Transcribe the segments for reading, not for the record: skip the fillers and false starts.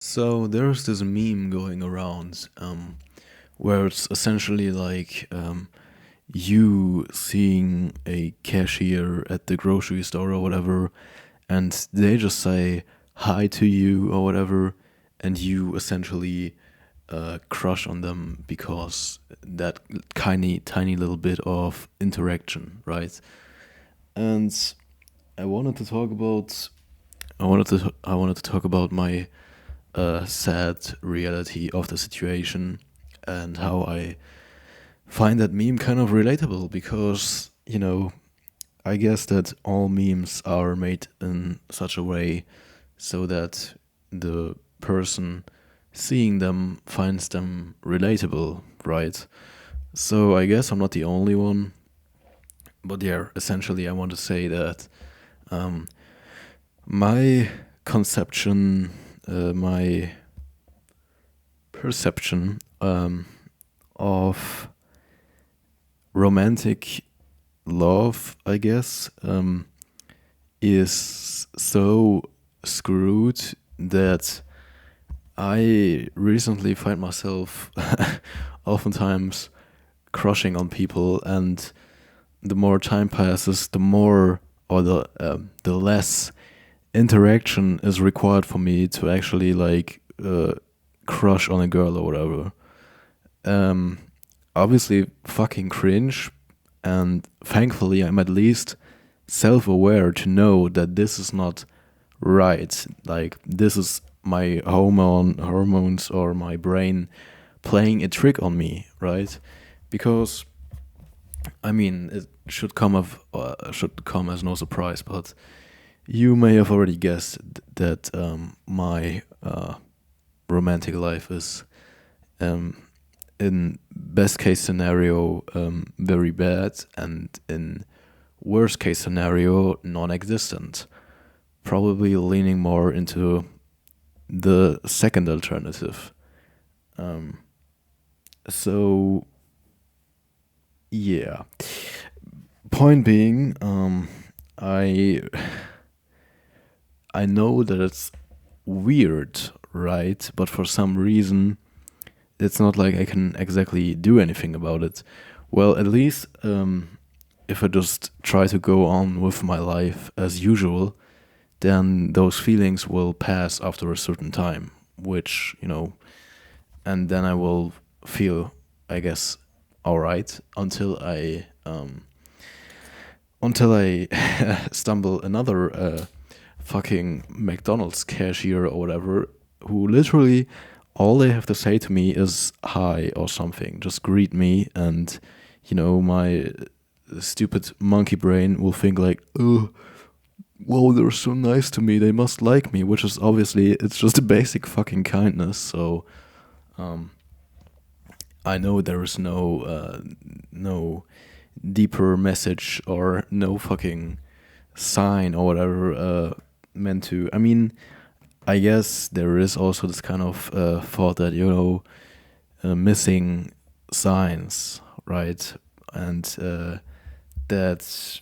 So there's this meme going around where it's essentially like you seeing a cashier at the grocery store or whatever, and they just say hi to you or whatever, and you essentially crush on them because that tiny little bit of interaction, right? And I wanted to talk about I wanted to talk about my sad reality of the situation and how I find that meme kind of relatable because, I guess that all memes are made in such a way so that the person seeing them finds them relatable, right? So I guess I'm not the only one, but yeah, essentially, I want to say that um, my conception, my perception of romantic love, I guess, is so screwed that I recently find myself oftentimes crushing on people, and the more time passes, the more or the less interaction is required for me to actually like crush on a girl or whatever. Um, Obviously, fucking cringe, and thankfully, I'm at least self aware to know that this is not right. Like, this is my hormones or my brain playing a trick on me, right? Because I mean, it should come as no surprise, but you may have already guessed that my romantic life is um, in best case scenario very bad, and in worst case scenario non-existent. Probably leaning more into the second alternative. Um, so yeah. Point being, I I know that it's weird, right? But for some reason, it's not like I can exactly do anything about it. Well, at least if I just try to go on with my life as usual, then those feelings will pass after a certain time, which, and then I will feel, I guess, all right until I stumble another fucking McDonald's cashier or whatever, who literally all they have to say to me is hi or something. Just greet me, and my stupid monkey brain will think like, oh, whoa, they're so nice to me. They must like me, which is obviously it's just a basic fucking kindness. So um, I know there is no deeper message or no fucking sign or whatever meant to. I mean, I guess there is also this kind of thought that missing signs, right? And that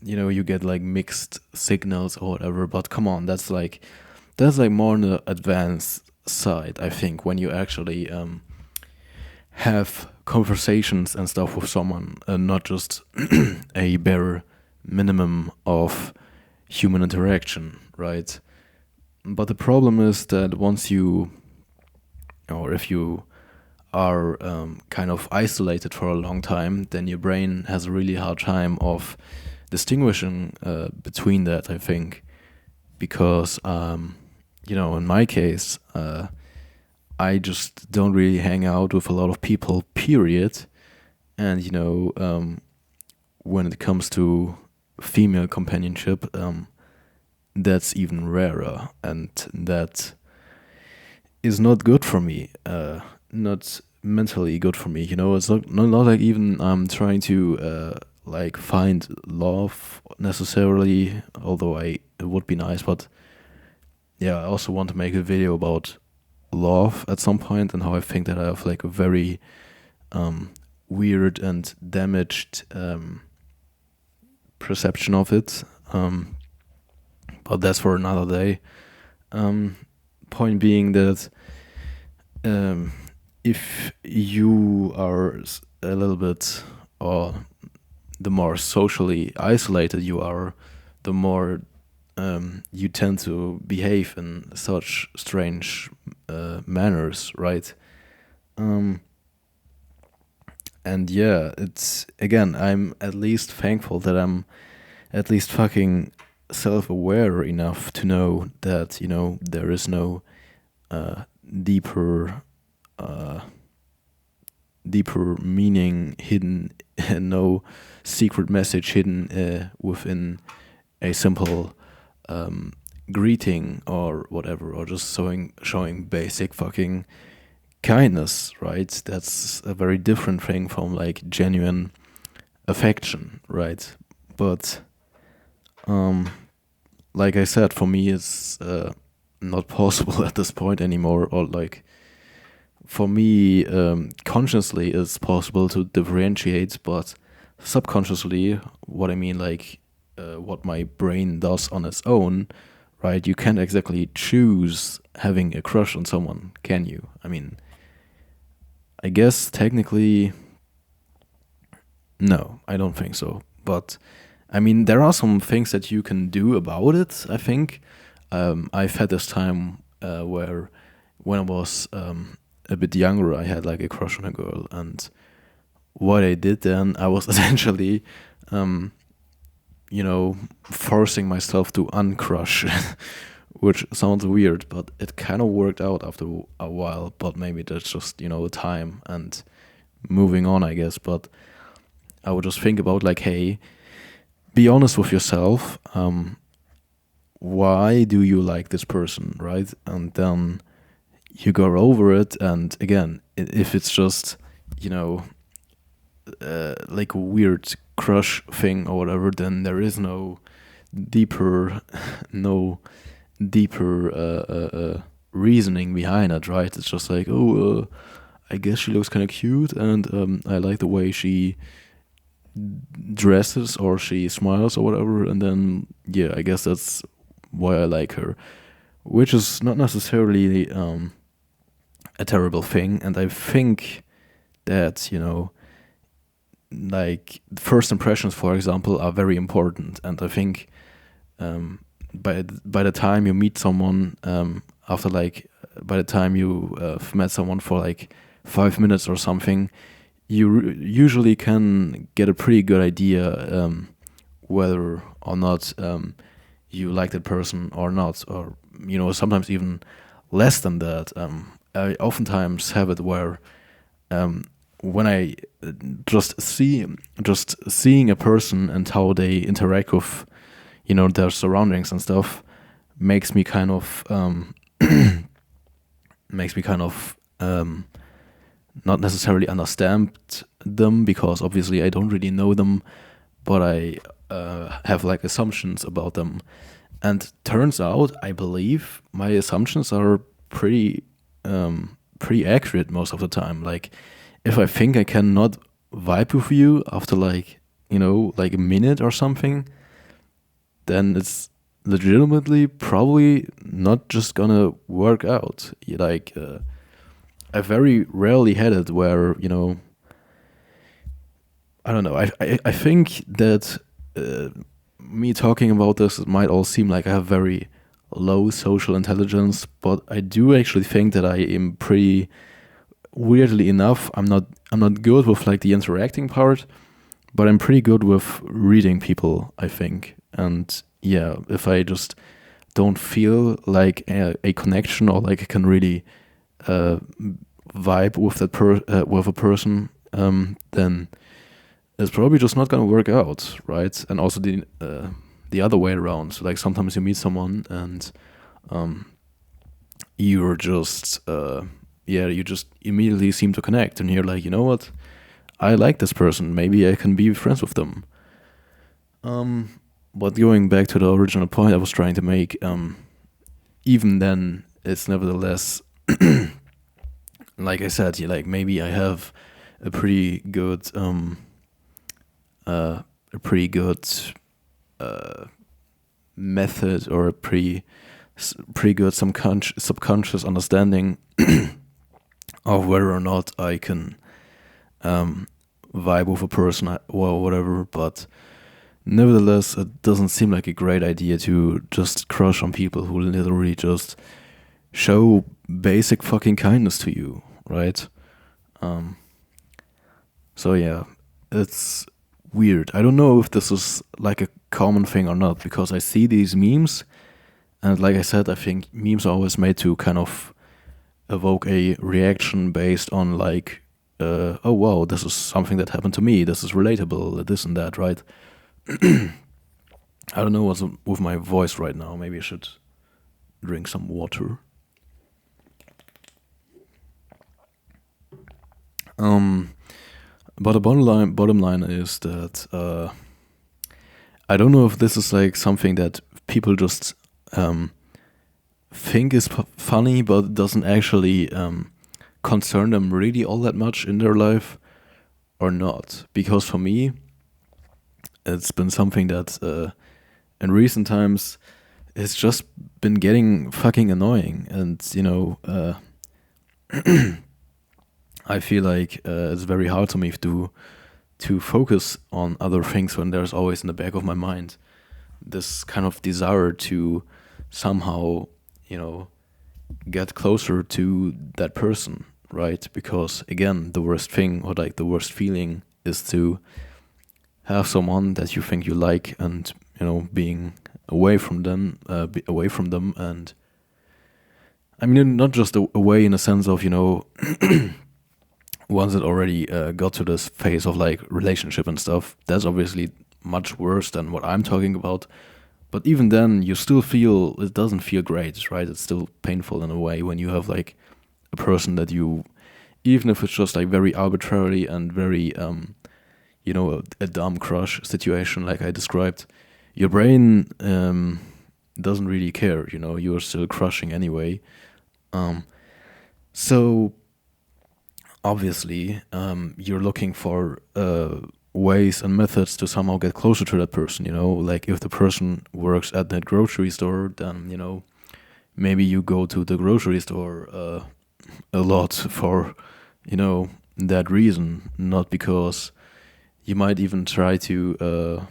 you get like mixed signals or whatever. But come on, that's like more on the advanced side. I think when you actually have conversations and stuff with someone, and not just a bare minimum of human interaction, right? But the problem is that once you, or if you are kind of isolated for a long time, then your brain has a really hard time of distinguishing between that, I think, because, in my case, I just don't really hang out with a lot of people, period. And, when it comes to female companionship, that's even rarer. And that is not good for me. Not mentally good for me. It's not like even I'm trying to like find love necessarily, although it would be nice. But yeah, I also want to make a video about love at some point, and how I think that I have like a very weird and damaged perception of it. But that's for another day. Um, point being that um, if you are a little bit, or the more socially isolated you are, the more you tend to behave in such strange manners, right? Um, and yeah, it's again, I'm at least thankful that I'm at least fucking self-aware enough to know that there is no uh, deeper uh, deeper meaning hidden, no secret message hidden within a simple um, greeting or whatever, or just showing basic fucking kindness, right? That's a very different thing from like genuine affection, right? But um, like I said, for me, it's not possible at this point anymore, or like for me, consciously it's possible to differentiate, but subconsciously, what I mean, like what my brain does on its own, right? You can't exactly choose having a crush on someone, can you? I mean, I guess technically, no, I don't think so. But I mean, there are some things that you can do about it, I think. I've had this time where when I was a bit younger, I had like a crush on a girl, and what I did then, I was essentially, um, forcing myself to uncrush, which sounds weird, but it kind of worked out after a while. But maybe that's just time and moving on, I guess. But I would just think about like, hey, be honest with yourself. Why do you like this person, right? And then you go over it, and again, if it's just you know like a weird crush thing or whatever, then there is deeper no deeper reasoning behind it, right? It's just like, oh, I guess she looks kind of cute, and I like the way she dresses or she smiles or whatever, and then yeah, I guess that's why I like her, which is not necessarily a terrible thing. And I think that like first impressions, for example, are very important. And I think by the time you meet someone, after like by the time you have met someone for like 5 minutes or something, you usually can get a pretty good idea whether or not you like that person or not, or sometimes even less than that. I oftentimes have it where when I just seeing a person and how they interact with their surroundings and stuff makes me kind of makes me kind of not necessarily understand them, because obviously I don't really know them, but I have like assumptions about them. And turns out, I believe my assumptions are pretty accurate most of the time. Like, if I think I cannot vibe with you after like like a minute or something, then it's legitimately probably not just gonna work out. Like, I very rarely had it where I don't know. I think that me talking about this, it might all seem like I have very low social intelligence, but I do actually think that I am pretty, weirdly enough, I'm not good with like the interacting part, but I'm pretty good with reading people, I think. And yeah, if I just don't feel like a connection, or like I can really uh, vibe with with a person, then it's probably just not gonna work out, right? And also the other way around. So like sometimes you meet someone and um, you're just yeah, you just immediately seem to connect, and you're like, you know what? I like this person. Maybe I can be friends with them. But going back to the original point I was trying to make, even then, it's nevertheless, like I said, like maybe I have a pretty good, a pretty good uh, method, or a pretty pretty good subconscious understanding of whether or not I can vibe with a person or whatever. But nevertheless, it doesn't seem like a great idea to just crush on people who literally just show basic fucking kindness to you, right? Um, so yeah, it's weird. I don't know if this is like a common thing or not, because I see these memes, and like I said, I think memes are always made to kind of evoke a reaction based on like, oh wow, this is something that happened to me. This is relatable. This and that, right? I don't know what's with my voice right now. Maybe I should drink some water. But the bottom line is that I don't know if this is like something that people just think is funny, but doesn't actually concern them really all that much in their life or not. Because for me, it's been something that in recent times it's just been getting fucking annoying, and I feel like it's very hard to me to focus on other things when there's always in the back of my mind this kind of desire to somehow, get closer to that person, right? Because again, the worst thing, or like the worst feeling, is to have someone that you think you like, and being away from them, and I mean not just away in a sense of ones that already got to this phase of like relationship and stuff. That's obviously much worse than what I'm talking about. But even then, you still feel, it doesn't feel great, right? It's still painful in a way when you have like a person that you, even if it's just like very arbitrarily and very, a dumb crush situation like I described, your brain doesn't really care, you're still crushing anyway. So obviously, you're looking for ways and methods to somehow get closer to that person, like if the person works at that grocery store, then, maybe you go to the grocery store a lot for, that reason, not because you might even try to,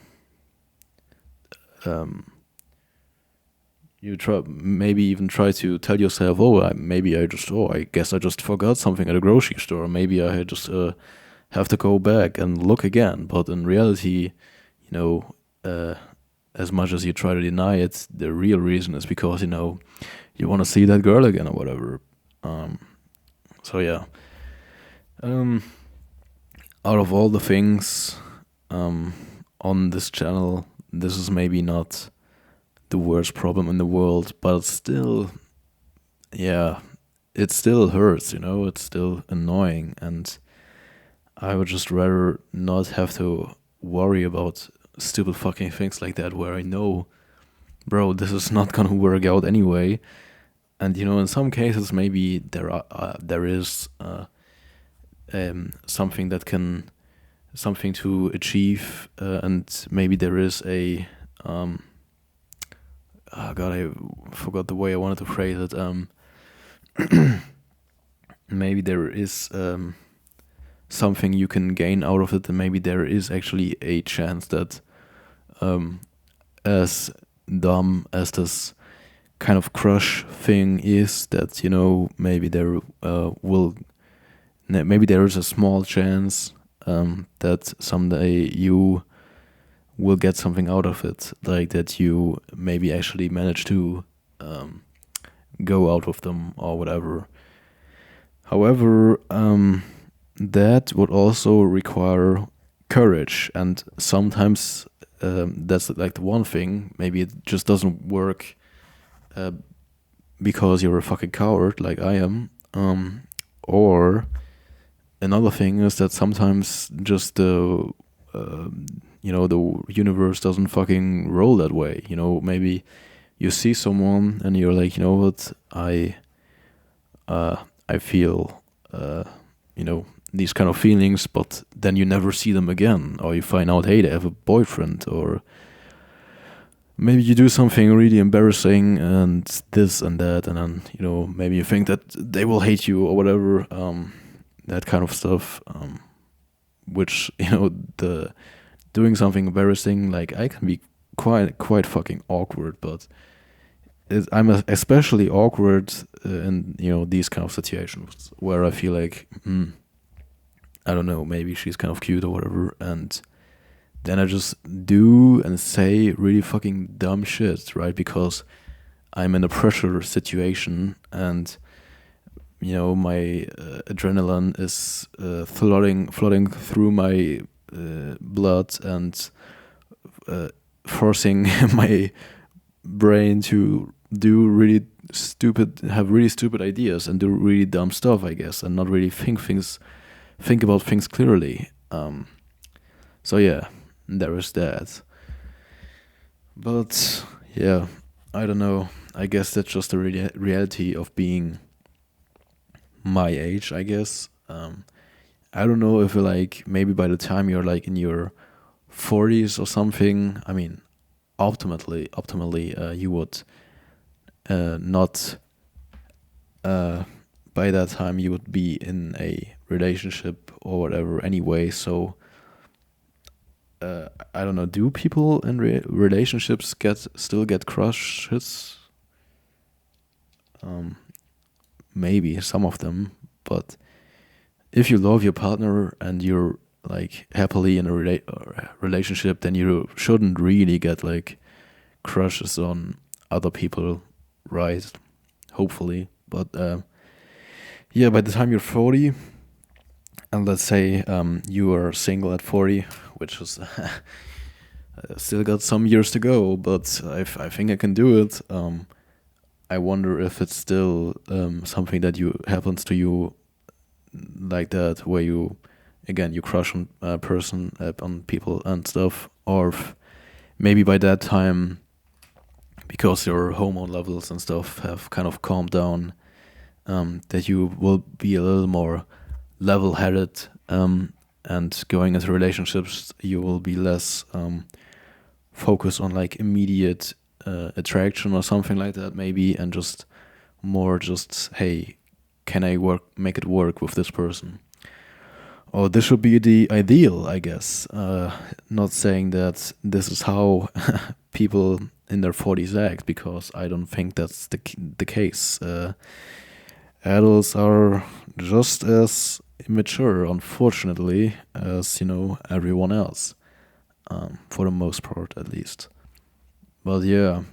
maybe even try to tell yourself, I guess I just forgot something at a grocery store. Maybe I just have to go back and look again. But in reality, as much as you try to deny it, the real reason is because, you want to see that girl again or whatever. So yeah. Out of all the things on this channel, this is maybe not the worst problem in the world, but still, yeah, it still hurts, it's still annoying, and I would just rather not have to worry about stupid fucking things like that, where I know, bro, this is not gonna work out anyway. And in some cases maybe there is something to achieve, and maybe there is a oh God, I forgot the way I wanted to phrase it. Maybe there is something you can gain out of it, and maybe there is actually a chance that, as dumb as this kind of crush thing is, that maybe maybe there is a small chance that someday you will get something out of it, like that you maybe actually manage to go out with them or whatever. However, that would also require courage, and sometimes that's like the one thing. Maybe it just doesn't work because you're a fucking coward like I am, or another thing is that sometimes just the universe doesn't fucking roll that way. Maybe you see someone and you're like, what, I feel these kind of feelings, but then you never see them again, or you find out, hey, they have a boyfriend, or maybe you do something really embarrassing and this and that, and then maybe you think that they will hate you or whatever, that kind of stuff, which the doing something embarrassing, like, I can be quite fucking awkward, but I'm especially awkward in these kind of situations where I feel like, I don't know, maybe she's kind of cute or whatever, and then I just do and say really fucking dumb shit, right? Because I'm in a pressure situation, and my adrenaline is flooding through my blood, and forcing my brain to have really stupid ideas and do really dumb stuff, I guess, and not really think about things clearly. So yeah, there is that. But yeah, I don't know. I guess that's just the reality of being my age, I guess. I don't know if like maybe by the time you're like in your 40s or something, I mean, optimally, you would not by that time you would be in a relationship or whatever anyway. So I don't know. Do people in relationships still get crushes? Maybe some of them, but if you love your partner and you're like happily in a relationship, then you shouldn't really get like crushes on other people, right? Hopefully, but yeah, by the time you're 40, and let's say you are single at 40, which is still got some years to go, but I think I can do it. I wonder if it's still something that happens to you like that, where you crush on a person, on people and stuff, or maybe by that time, because your hormone levels and stuff have kind of calmed down, that you will be a little more level-headed, and going into relationships, you will be less focused on like immediate attraction or something like that, maybe, and just more hey, can I make it work with this person? Or this should be the ideal, I guess. Not saying that this is how people in their 40s act, because I don't think that's the case. Adults are just as immature, unfortunately, as everyone else, for the most part, at least. But yeah,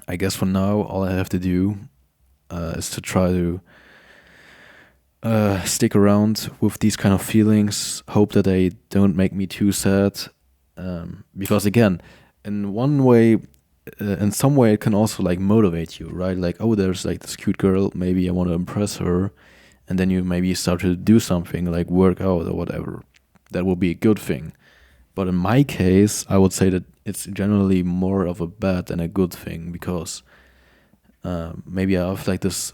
I guess for now, all I have to do is to try to stick around with these kind of feelings, hope that they don't make me too sad, because again, in some way it can also like motivate you, right? Like, oh, there's like this cute girl, maybe I want to impress her, and then you maybe start to do something like work out or whatever. That will be a good thing. But in my case, I would say that it's generally more of a bad than a good thing, because maybe I have like this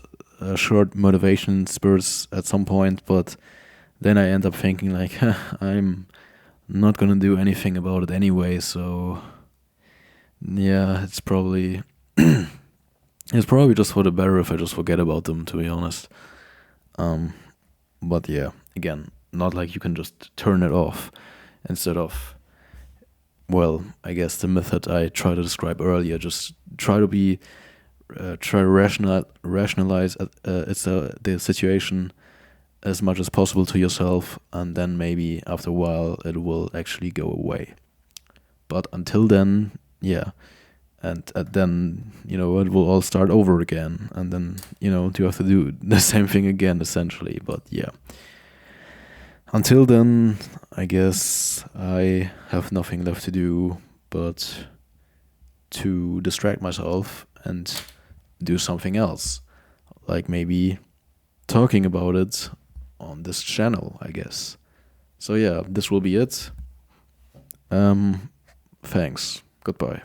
short motivation spurts at some point, but then I end up thinking like, I'm not gonna do anything about it anyway, so yeah, it's probably just for the better if I just forget about them, to be honest. But yeah, again, not like you can just turn it off instead of, well, I guess the method I tried to describe earlier, just try to rationalize the situation as much as possible to yourself, and then maybe after a while it will actually go away. But until then, yeah, and then it will all start over again, and then you have to do the same thing again, essentially. But yeah, until then, I guess I have nothing left to do but to distract myself and do something else, like maybe talking about it on this channel, I guess. So yeah, this will be it. Thanks. Goodbye.